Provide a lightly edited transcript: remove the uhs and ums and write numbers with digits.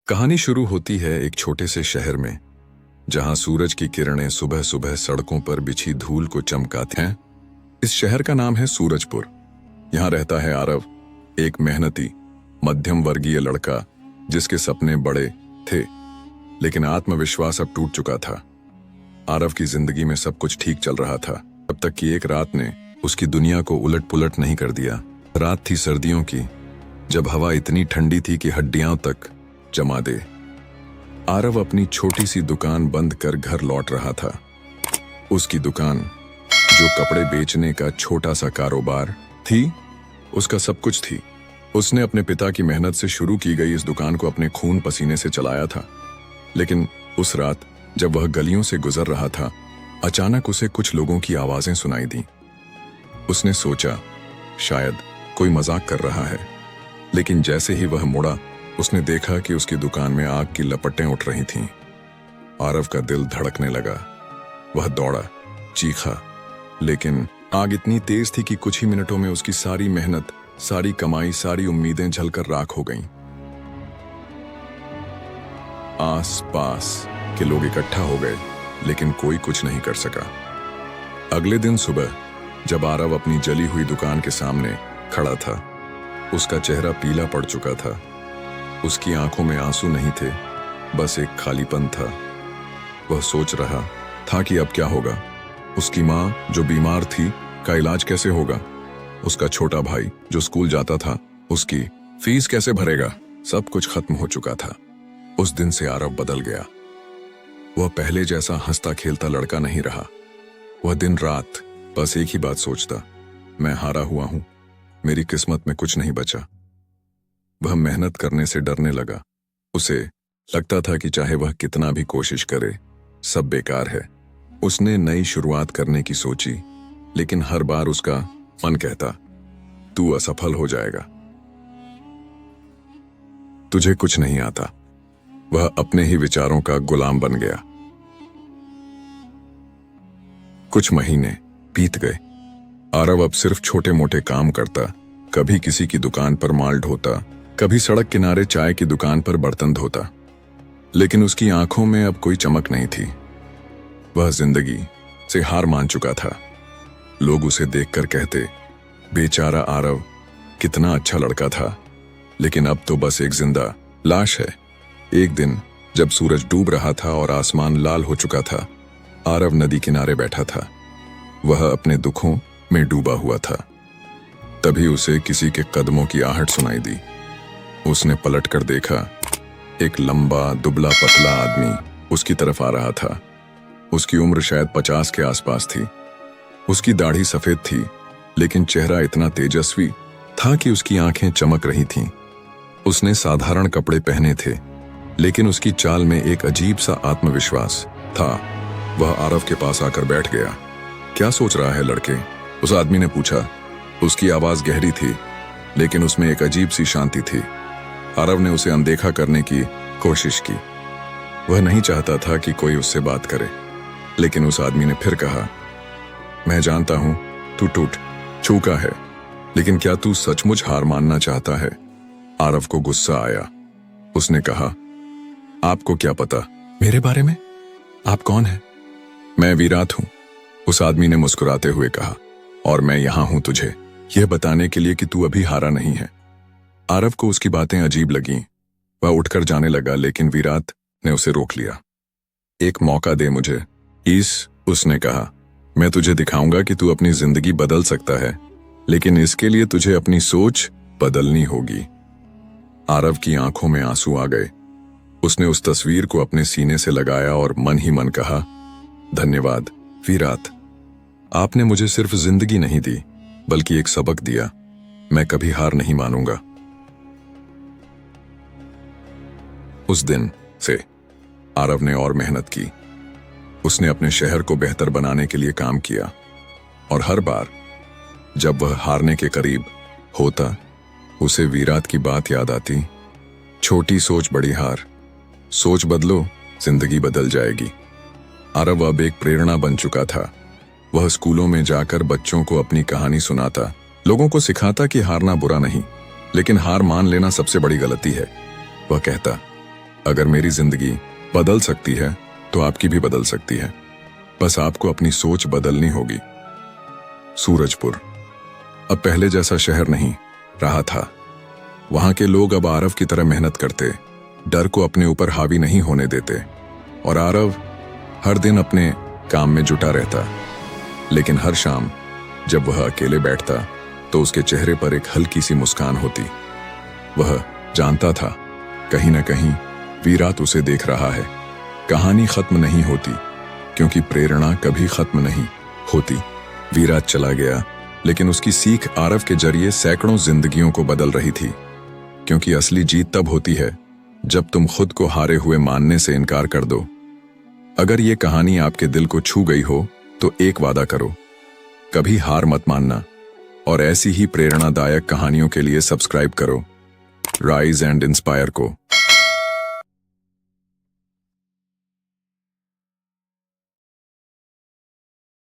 कहानी शुरू होती है एक छोटे से शहर में, जहां सूरज की किरणें सुबह सुबह सड़कों पर बिछी धूल को चमकाती हैं। इस शहर का नाम है सूरजपुर। यहां रहता है आरव, एक मेहनती मध्यम वर्गीय लड़का जिसके सपने बड़े थे, लेकिन आत्मविश्वास अब टूट चुका था। आरव की जिंदगी में सब कुछ ठीक चल रहा था, तब तक कि एक रात ने उसकी दुनिया को उलट पुलट नहीं कर दिया। रात थी सर्दियों की, जब हवा इतनी ठंडी थी कि हड्डियां तक जमा दे। आरव अपनी छोटी सी दुकान बंद कर घर लौट रहा था। उसकी दुकान, जो कपड़े बेचने का छोटा सा कारोबार थी, उसका सब कुछ थी। उसने अपने पिता की मेहनत से शुरू की गई इस दुकान को अपने खून पसीने से चलाया था। लेकिन उस रात जब वह गलियों से गुजर रहा था, अचानक उसे कुछ लोगों की आवाजें सुनाई दी। उसने सोचा शायद कोई मजाक कर रहा है, लेकिन जैसे ही वह मुड़ा, उसने देखा कि उसकी दुकान में आग की लपटें उठ रही थीं। आरव का दिल धड़कने लगा। वह दौड़ा, चीखा, लेकिन आग इतनी तेज थी कि कुछ ही मिनटों में उसकी सारी मेहनत, सारी कमाई, सारी उम्मीदें जलकर राख हो गईं। आस पास के लोग इकट्ठा हो गए, लेकिन कोई कुछ नहीं कर सका। अगले दिन सुबह जब आरव अपनी जली हुई दुकान के सामने खड़ा था, उसका चेहरा पीला पड़ चुका था। उसकी आंखों में आंसू नहीं थे, बस एक खालीपन था। वह सोच रहा था कि अब क्या होगा। उसकी माँ जो बीमार थी, का इलाज कैसे होगा। उसका छोटा भाई जो स्कूल जाता था, उसकी फीस कैसे भरेगा। सब कुछ खत्म हो चुका था। उस दिन से आरव बदल गया। वह पहले जैसा हंसता खेलता लड़का नहीं रहा। वह दिन रात बस एक ही बात सोचता, मैं हारा हुआ हूं, मेरी किस्मत में कुछ नहीं बचा। वह मेहनत करने से डरने लगा। उसे लगता था कि चाहे वह कितना भी कोशिश करे, सब बेकार है। उसने नई शुरुआत करने की सोची, लेकिन हर बार उसका मन कहता, तू असफल हो जाएगा, तुझे कुछ नहीं आता। वह अपने ही विचारों का गुलाम बन गया। कुछ महीने बीत गए। आरव अब सिर्फ छोटे मोटे काम करता, कभी किसी की दुकान पर माल ढोता, कभी सड़क किनारे चाय की दुकान पर बर्तन धोता, लेकिन उसकी आंखों में अब कोई चमक नहीं थी। वह जिंदगी से हार मान चुका था। लोग उसे देखकर कहते, बेचारा आरव, कितना अच्छा लड़का था, लेकिन अब तो बस एक जिंदा लाश है। एक दिन जब सूरज डूब रहा था और आसमान लाल हो चुका था, आरव नदी किनारे बैठा था। वह अपने दुखों में डूबा हुआ था। तभी उसे किसी के कदमों की आहट सुनाई दी। उसने पलट कर देखा, एक लंबा दुबला पतला आदमी उसकी तरफ आ रहा था। उसकी उम्र शायद 50 के आसपास थी। उसकी दाढ़ी सफेद थी, लेकिन चेहरा इतना तेजस्वी था कि उसकी आंखें चमक रही थीं। उसने साधारण कपड़े पहने थे, लेकिन उसकी चाल में एक अजीब सा आत्मविश्वास था। वह आरव के पास आकर बैठ गया। क्या सोच रहा है लड़के? उस आदमी ने पूछा। उसकी आवाज गहरी थी, लेकिन उसमें एक अजीब सी शांति थी। आरव ने उसे अनदेखा करने की कोशिश की। वह नहीं चाहता था कि कोई उससे बात करे, लेकिन उस आदमी ने फिर कहा, मैं जानता हूं तू टूट चूका है, लेकिन क्या तू सचमुच हार मानना चाहता है? आरव को गुस्सा आया। उसने कहा, आपको क्या पता मेरे बारे में? आप कौन हैं? मैं विराट हूं, उस आदमी ने मुस्कुराते हुए कहा, और मैं यहां हूं तुझे यह बताने के लिए कि तू अभी हारा नहीं है। आरव को उसकी बातें अजीब लगीं। वह उठकर जाने लगा, लेकिन विराट ने उसे रोक लिया। एक मौका दे मुझे, उसने कहा। मैं तुझे दिखाऊंगा कि तू अपनी जिंदगी बदल सकता है, लेकिन इसके लिए तुझे अपनी सोच बदलनी होगी। आरव की आंखों में आंसू आ गए। उसने उस तस्वीर को अपने सीने से लगाया और मन ही मन कहा, धन्यवाद विराट, आपने मुझे सिर्फ जिंदगी नहीं दी, बल्कि एक सबक दिया। मैं कभी हार नहीं मानूंगा। उस दिन से आरव ने और मेहनत की। उसने अपने शहर को बेहतर बनाने के लिए काम किया, और हर बार जब वह हारने के करीब होता, उसे विराट की बात याद आती, छोटी सोच बड़ी हार, सोच बदलो जिंदगी बदल जाएगी। आरव अब एक प्रेरणा बन चुका था। वह स्कूलों में जाकर बच्चों को अपनी कहानी सुनाता, लोगों को सिखाता कि हारना बुरा नहीं, लेकिन हार मान लेना सबसे बड़ी गलती है। वह कहता, अगर मेरी जिंदगी बदल सकती है तो आपकी भी बदल सकती है। बस आपको अपनी सोच बदलनी होगी। सूरजपुर अब पहले जैसा शहर नहीं रहा था। वहां के लोग अब आरव की तरह मेहनत करते, डर को अपने ऊपर हावी नहीं होने देते, और आरव हर दिन अपने काम में जुटा रहता। लेकिन हर शाम जब वह अकेले बैठता तो उसके चेहरे पर एक हल्की सी मुस्कान होती। वह जानता था कहीं ना कहीं विराट उसे देख रहा है। कहानी खत्म नहीं होती क्योंकि प्रेरणा कभी खत्म नहीं होती। विराट चला गया, लेकिन उसकी सीख आरव के जरिए सैकड़ों जिंदगियों को बदल रही थी। क्योंकि असली जीत तब होती है जब तुम खुद को हारे हुए मानने से इनकार कर दो। अगर ये कहानी आपके दिल को छू गई हो तो एक वादा करो, कभी हार मत मानना। और ऐसी ही प्रेरणादायक कहानियों के लिए सब्सक्राइब करो राइज एंड इंस्पायर को।